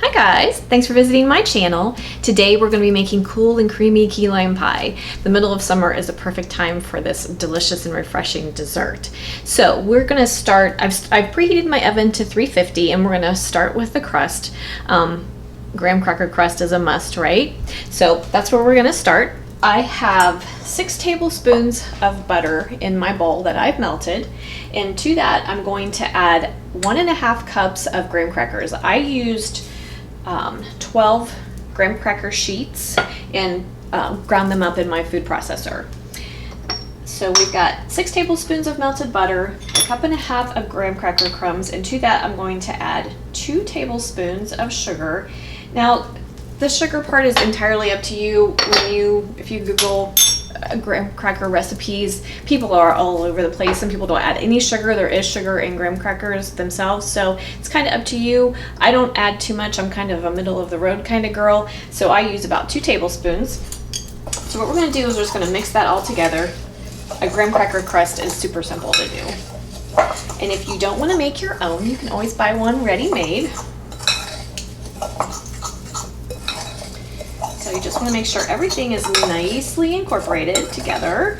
Hi guys, thanks for visiting my channel. Today we're going to be making cool and creamy key lime pie. The middle of summer is a perfect time for this delicious and refreshing dessert. So we're going to start, I've preheated my oven to 350 and we're going to start with the crust. Graham cracker crust is a must, right? So that's where we're going to start. I have 6 tablespoons of butter in my bowl that I've melted, and to that I'm going to add 1.5 cups of graham crackers. I used 12 graham cracker sheets and ground them up in my food processor. So we've got 6 tablespoons of melted butter, 1.5 cups of graham cracker crumbs, and to that I'm going to add 2 tablespoons of sugar. Now the sugar part is entirely up to you. If you Google graham cracker recipes, people are all over the place. Some people don't add any sugar. There is sugar in graham crackers themselves, so it's kind of up to you. I don't add too much. I'm kind of a middle of the road kind of girl, so I use about 2 tablespoons. So what we're going to do is we're just going to mix that all together. A graham cracker crust is super simple to do, and if you don't want to make your own, you can always buy one ready-made. So you just want to make sure everything is nicely incorporated together.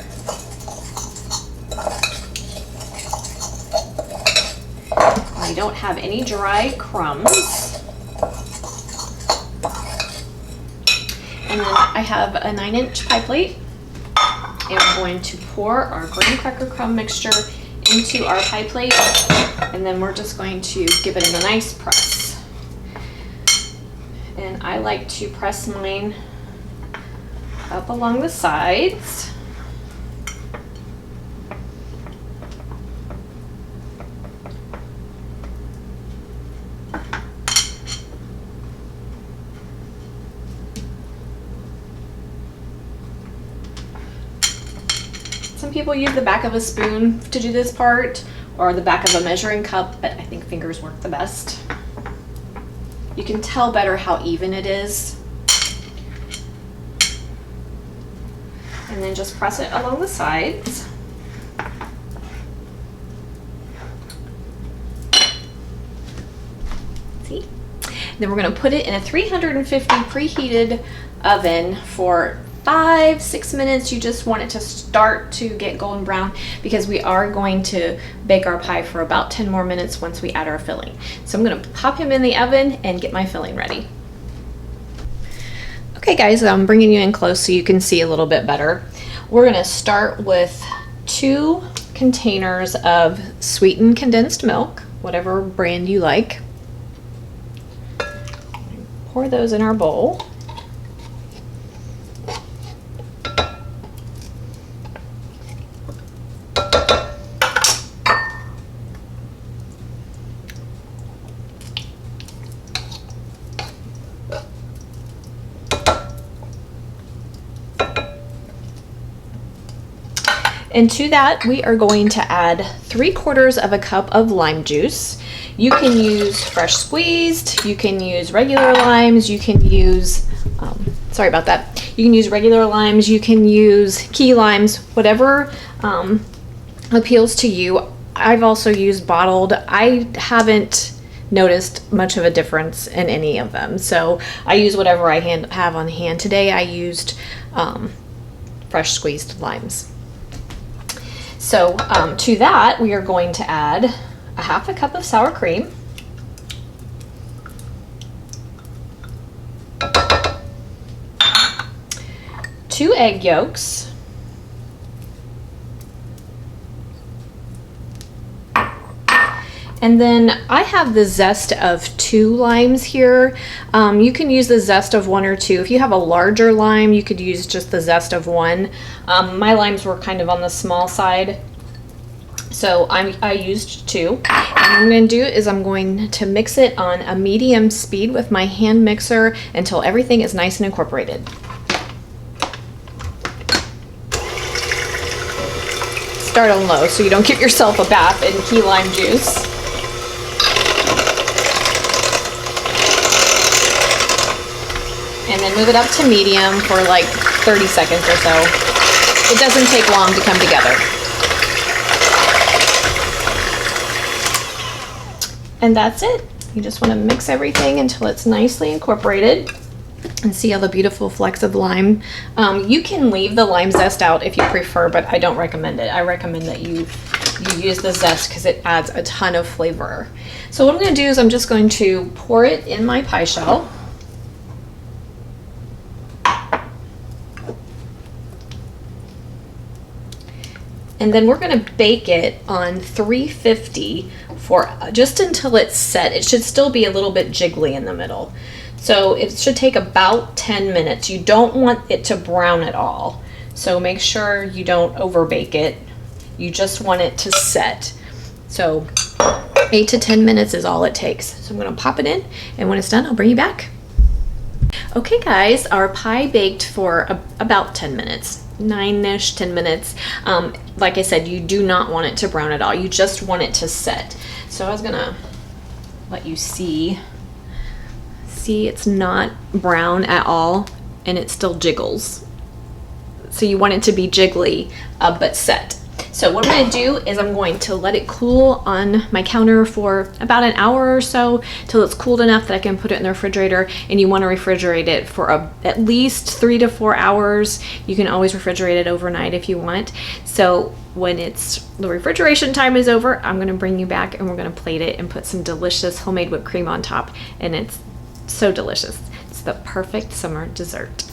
I don't have any dry crumbs. And then I have a 9-inch pie plate, and we're going to pour our graham cracker crumb mixture into our pie plate, and then we're just going to give it a nice press. And I like to press mine up along the sides. Some people use the back of a spoon to do this part, or the back of a measuring cup, but I think fingers work the best. You can tell better how even it is. And then just press it along the sides. See? And then we're going to put it in a 350 preheated oven for 5-6 minutes. You just want it to start to get golden brown, because we are going to bake our pie for about 10 more minutes once we add our filling. So I'm going to pop him in the oven and get my filling ready. Okay guys, I'm bringing you in close so you can see a little bit better. We're going to start with 2 containers of sweetened condensed milk, whatever brand you like. Pour those in our bowl. And to that, we are going to add 3/4 cup of lime juice. You can use fresh squeezed, you can use regular limes, you can use, sorry about that, you can use regular limes, you can use key limes, whatever appeals to you. I've also used bottled. I haven't noticed much of a difference in any of them, so I use whatever I have on hand. Today I used fresh squeezed limes. So to that, we are going to add 1/2 cup of sour cream, 2 egg yolks, and then I have the zest of 2 limes here. You can use the zest of 1 or 2. If you have a larger lime, you could use just the zest of 1. My limes were kind of on the small side, so I used 2. And what I'm going to do is I'm going to mix it on a medium speed with my hand mixer until everything is nice and incorporated. Start on low so you don't give yourself a bath in key lime juice. And then move it up to medium for like 30 seconds or so. It doesn't take long to come together. And that's it. You just want to mix everything until it's nicely incorporated. And see all the beautiful flecks of lime. You can leave the lime zest out if you prefer, but I don't recommend it. I recommend that you use the zest because it adds a ton of flavor. So what I'm going to do is I'm just going to pour it in my pie shell. And then we're going to bake it on 350 for just until it's set. It should still be a little bit jiggly in the middle. So it should take about 10 minutes. You don't want it to brown at all. So make sure you don't over bake it. You just want it to set. So 8 to 10 minutes is all it takes. So I'm going to pop it in, and when it's done, I'll bring you back. Okay guys, our pie baked for about 10 minutes. 9-ish, 10 minutes. Like I said, you do not want it to brown at all. You just want it to set. So I was gonna let you see. See, it's not brown at all, and it still jiggles. So you want it to be jiggly, but set. So what I'm going to do is I'm going to let it cool on my counter for about an hour or so till it's cooled enough that I can put it in the refrigerator. And you want to refrigerate it for at least 3 to 4 hours. You can always refrigerate it overnight if you want. So when the refrigeration time is over, I'm going to bring you back and we're going to plate it and put some delicious homemade whipped cream on top. And it's so delicious. It's the perfect summer dessert.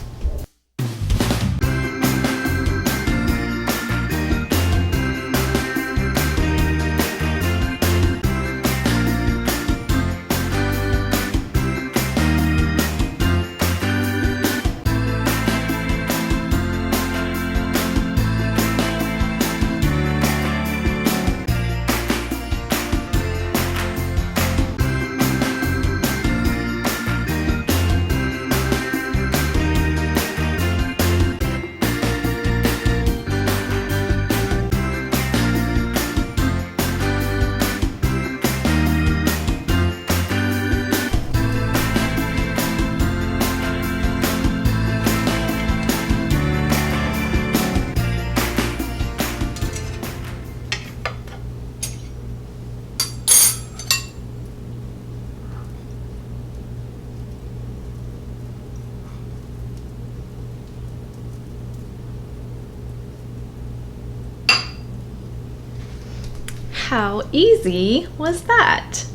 How easy was that?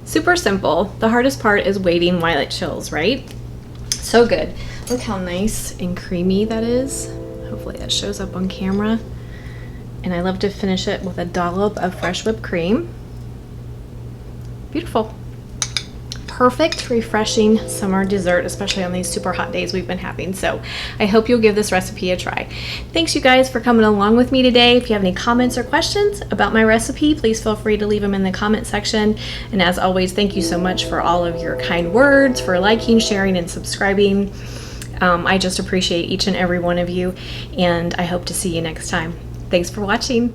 Super simple. The hardest part is waiting while it chills, right? So good. Look how nice and creamy that is. Hopefully that shows up on camera. And I love to finish it with a dollop of fresh whipped cream. Beautiful. Perfect, refreshing summer dessert, especially on these super hot days we've been having. So I hope you'll give this recipe a try. Thanks you guys for coming along with me today. If you have any comments or questions about my recipe, please feel free to leave them in the comment section. And as always, thank you so much for all of your kind words, for liking, sharing, and subscribing. I just appreciate each and every one of you, and I hope to see you next time. Thanks for watching.